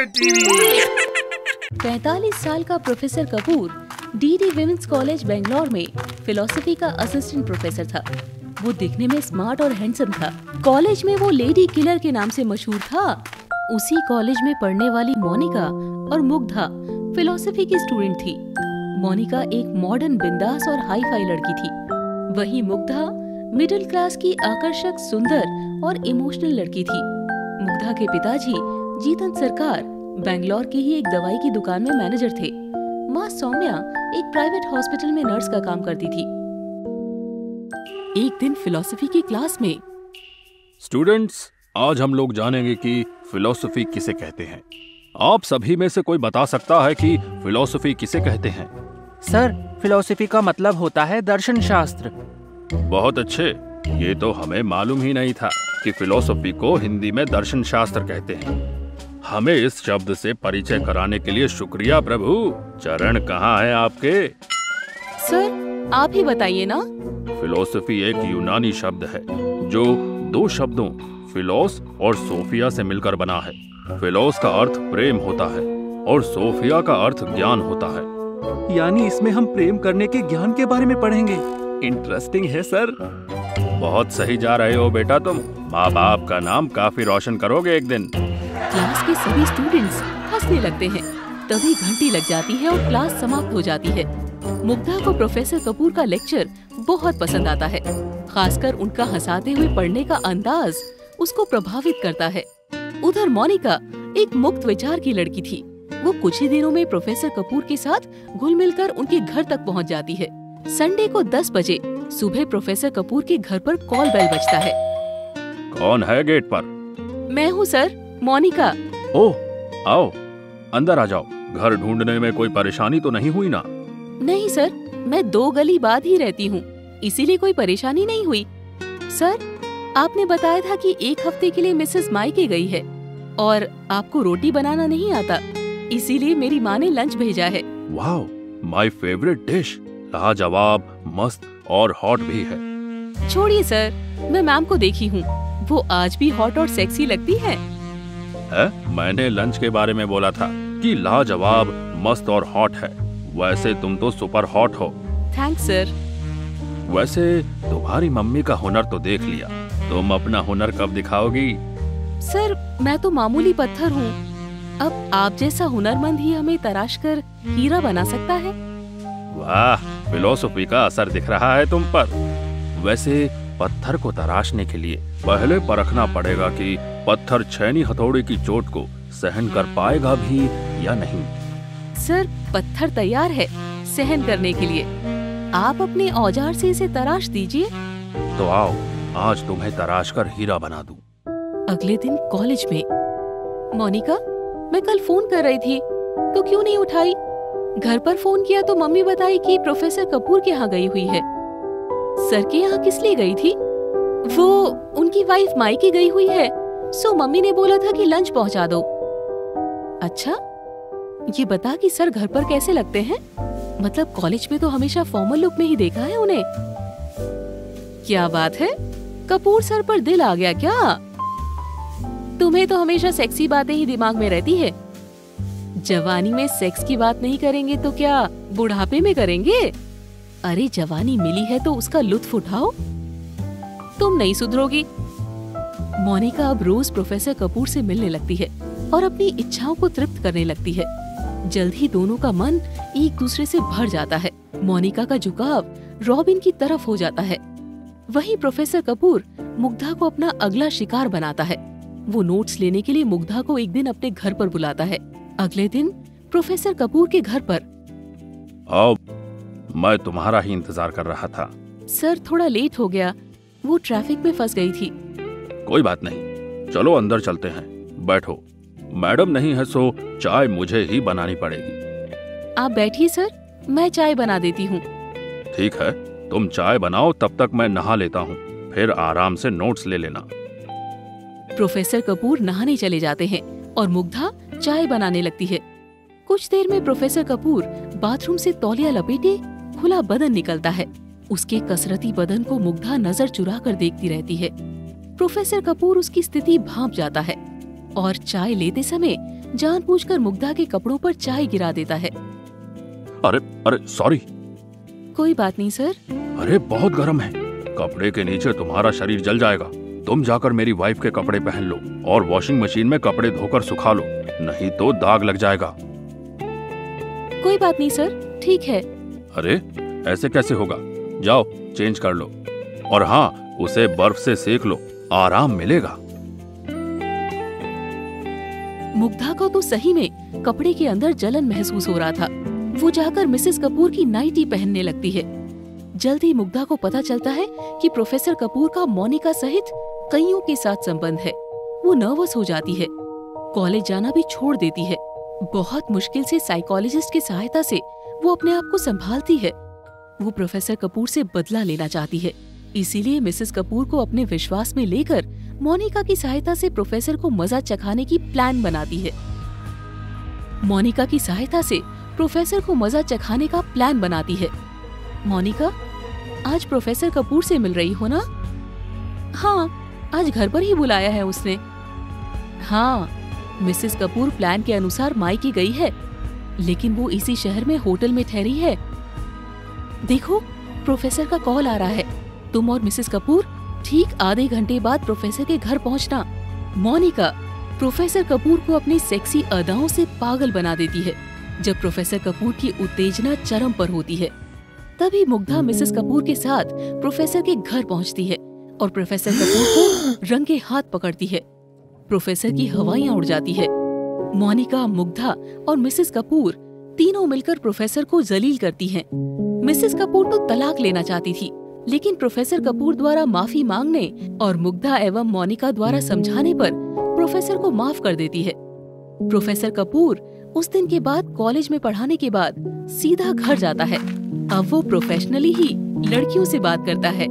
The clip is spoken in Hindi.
टीवी। 45 साल का professor Kapoor DD women's college Bangalore में फिलॉसफी का असिस्टेंट प्रोफेसर था। वो दिखने में स्मार्ट और हैंडसम था। कॉलेज में वो लेडी किलर के नाम से मशहूर था। उसी कॉलेज में पढ़ने वाली मोनिका और मुग्धा फिलॉसफी की स्टूडेंट थी। मोनिका एक मॉडर्न, बिंदास और हाई फाई लड़की थी। वहीं मुग्धा मिडिल क्लास की आकर्षक, सुंदर और इमोशनल लड़की थी। मुग्धा के पिताजी जीतन सरकार बेंगलोर की ही एक दवाई की दुकान में मैनेजर थे। माँ सौम्या एक प्राइवेट हॉस्पिटल में नर्स का काम करती थी। एक दिन फिलॉसफी की क्लास में, स्टूडेंट्स, आज हम लोग जानेंगे कि फिलॉसफी किसे कहते हैं। आप सभी में से कोई बता सकता है कि फिलॉसफी किसे कहते हैं? सर, फिलॉसफी का मतलब होता है दर्शन शास्त्र। बहुत अच्छे। ये तो हमें मालूम ही नहीं था कि फिलॉसफी को हिंदी में दर्शन शास्त्र कहते हैं। हमें इस शब्द से परिचय कराने के लिए शुक्रिया प्रभु। चरण कहाँ है आपके? सर, आप ही बताइए ना। फिलॉसफी एक यूनानी शब्द है जो दो शब्दों फिलोस और सोफिया से मिलकर बना है। फिलोस का अर्थ प्रेम होता है और सोफिया का अर्थ ज्ञान होता है। यानी इसमें हम प्रेम करने के ज्ञान के बारे में पढ़ेंगे। इंटरेस्टिंग है सर। बहुत सही जा रहे हो बेटा तुम। माँ बाप का नाम काफी रोशन करोगे एक दिन। क्लास के सभी स्टूडेंट्स हंसने लगते हैं। तभी घंटी लग जाती है और क्लास समाप्त हो जाती है। मुग्धा को प्रोफेसर कपूर का लेक्चर बहुत पसंद आता है। खासकर उनका हंसाते हुए पढ़ने का अंदाज उसको प्रभावित करता है। उधर मोनिका एक मुक्त विचार की लड़की थी। वो कुछ ही दिनों में प्रोफेसर कपूर के साथ घुल मिलकर उनके घर तक पहुंच जाती है। संडे को 10 बजे सुबह प्रोफेसर कपूर के घर पर कॉल बेल बजता है। कौन है गेट पर? मैं हूँ सर, मोनिका। ओह, आओ अंदर आ जाओ। घर ढूंढने में कोई परेशानी तो नहीं हुई ना? नहीं सर, मैं 2 गली बाद ही रहती हूँ, इसीलिए कोई परेशानी नहीं हुई। सर, आपने बताया था कि 1 हफ्ते के लिए मिसेस मायके गई है और आपको रोटी बनाना नहीं आता, इसीलिए मेरी माँ ने लंच भेजा है। वाह, माय फेवरेट डिश। लाजवाब, मस्त और हॉट भी है। छोड़िए सर, मैं मैम को देखी हूँ, वो आज भी हॉट और सेक्सी लगती है। मैंने लंच के बारे में बोला था कि लाजवाब, मस्त और हॉट है। वैसे तुम तो सुपर हॉट हो। Thanks sir. वैसे तुम्हारी मम्मी का हुनर तो देख लिया, तुम अपना हुनर कब दिखाओगी? सर, मैं तो मामूली पत्थर हूँ। अब आप जैसा हुनरमंद ही हमें तराश कर हीरा बना सकता है। वाह, फिलॉसफी का असर दिख रहा है तुम पर। वैसे पत्थर को तराशने के लिए पहले परखना पड़ेगा कि पत्थर छैनी हथौड़े की चोट को सहन कर पाएगा भी या नहीं। सर, पत्थर तैयार है सहन करने के लिए। आप अपने औजार से इसे तराश दीजिए। तो आओ, आज तुम्हें तराश कर हीरा बना दूं। अगले दिन कॉलेज में, मोनिका, मैं कल फोन कर रही थी तो क्यों नहीं उठाई? घर पर फोन किया तो मम्मी बताई कि प्रोफेसर कपूर के यहाँ गई हुई है। सर के यहाँ किस लिए गई थी? वो उनकी वाइफ मायके गई हुई है, सो मम्मी ने बोला था कि लंच पहुँचा दो। अच्छा, ये बता कि सर घर पर कैसे लगते हैं? मतलब कॉलेज में तो हमेशा फॉर्मल लुक में ही देखा है उन्हें। क्या बात है, कपूर सर पर दिल आ गया क्या? तुम्हें तो हमेशा सेक्सी बातें ही दिमाग में रहती है। जवानी में सेक्स की बात नहीं करेंगे तो क्या बुढ़ापे में करेंगे? अरे जवानी मिली है तो उसका लुत्फ उठाओ। तुम नहीं सुधरोगी। मोनिका अब रोज प्रोफेसर कपूर से मिलने लगती है और अपनी इच्छाओं को तृप्त करने लगती है। जल्द ही दोनों का मन एक दूसरे से भर जाता है। मोनिका का झुकाव रॉबिन की तरफ हो जाता है। वहीं प्रोफेसर कपूर मुग्धा को अपना अगला शिकार बनाता है। वो नोट्स लेने के लिए मुग्धा को एक दिन अपने घर पर बुलाता है। अगले दिन प्रोफेसर कपूर के घर पर। आओ, मैं तुम्हारा ही इंतजार कर रहा था। सर, थोड़ा लेट हो गया, वो ट्रैफिक में फंस गई थी। कोई बात नहीं, चलो अंदर चलते हैं। बैठो। मैडम नहीं है सो चाय मुझे ही बनानी पड़ेगी। आप बैठिए सर, मैं चाय बना देती हूँ। ठीक है, तुम चाय बनाओ, तब तक मैं नहा लेता हूँ, फिर आराम से नोट्स ले लेना। प्रोफेसर कपूर नहाने चले जाते हैं और मुग्धा चाय बनाने लगती है। कुछ देर में प्रोफेसर कपूर बाथरूम से तौलिया लपेटे खुला बदन निकलता है। उसके कसरती बदन को मुग्धा नजर चुरा कर देखती रहती है। प्रोफेसर कपूर उसकी स्थिति भांप जाता है और चाय लेते समय जानबूझकर मुग्धा के कपड़ों पर चाय गिरा देता है। अरे अरे सॉरी। कोई बात नहीं सर। अरे बहुत गर्म है, कपड़े के नीचे तुम्हारा शरीर जल जाएगा। तुम जाकर मेरी वाइफ के कपड़े पहन लो और वॉशिंग मशीन में कपड़े धोकर सुखा लो, नहीं तो दाग लग जाएगा। कोई बात नहीं सर, ठीक है। अरे ऐसे कैसे होगा, जाओ चेंज कर लो और हाँ, उसे बर्फ से सेक लो, आराम मिलेगा। मुग्धा को तो सही में कपड़े के अंदर जलन महसूस हो रहा था। वो जाकर मिसेस कपूर की नाइटी पहनने लगती है। जल्द ही मुग्धा को पता चलता है कि प्रोफेसर कपूर का मोनिका सहित कईयों के साथ संबंध है। वो नर्वस हो जाती है, कॉलेज जाना भी छोड़ देती है। बहुत मुश्किल से साइकोलॉजिस्ट की सहायता से वो अपने आप को संभालती है। वो प्रोफेसर कपूर से बदला लेना चाहती है, इसीलिए मिसेस कपूर को अपने विश्वास में लेकर मोनिका की सहायता से प्रोफेसर को मजा चखाने की प्लान बनाती है। मोनिका की सहायता से प्रोफेसर को मजा चखाने का प्लान बनाती है। मोनिका, आज प्रोफेसर कपूर से मिल रही हो ना? हाँ, आज घर पर ही बुलाया है उसने। हाँ, मिसेस कपूर प्लान के अनुसार मायके गई है, लेकिन वो इसी शहर में होटल में ठहरी है। देखो, प्रोफेसर का कॉल आ रहा है। तुम और मिसेस कपूर ठीक आधे घंटे बाद प्रोफेसर के घर पहुंचना। मोनिका प्रोफेसर कपूर को अपनी सेक्सी अदाओं से पागल बना देती है। जब प्रोफेसर कपूर की उत्तेजना चरम पर होती है, तभी मुग्धा मिसेस कपूर के साथ प्रोफेसर के घर पहुंचती है और प्रोफेसर कपूर को रंगे हाथ पकड़ती है। प्रोफेसर की हवाइयां उड़ जाती है। मोनिका, मुग्धा और मिसेस कपूर तीनों मिलकर प्रोफेसर को जलील करती हैं। मिसेस कपूर तो तलाक लेना चाहती थी, लेकिन प्रोफेसर कपूर द्वारा माफी मांगने और मुग्धा एवं मोनिका द्वारा समझाने पर प्रोफेसर को माफ कर देती है। प्रोफेसर कपूर उस दिन के बाद कॉलेज में पढ़ाने के बाद सीधा घर जाता है। अब वो प्रोफेशनली ही लड़कियों से बात करता है।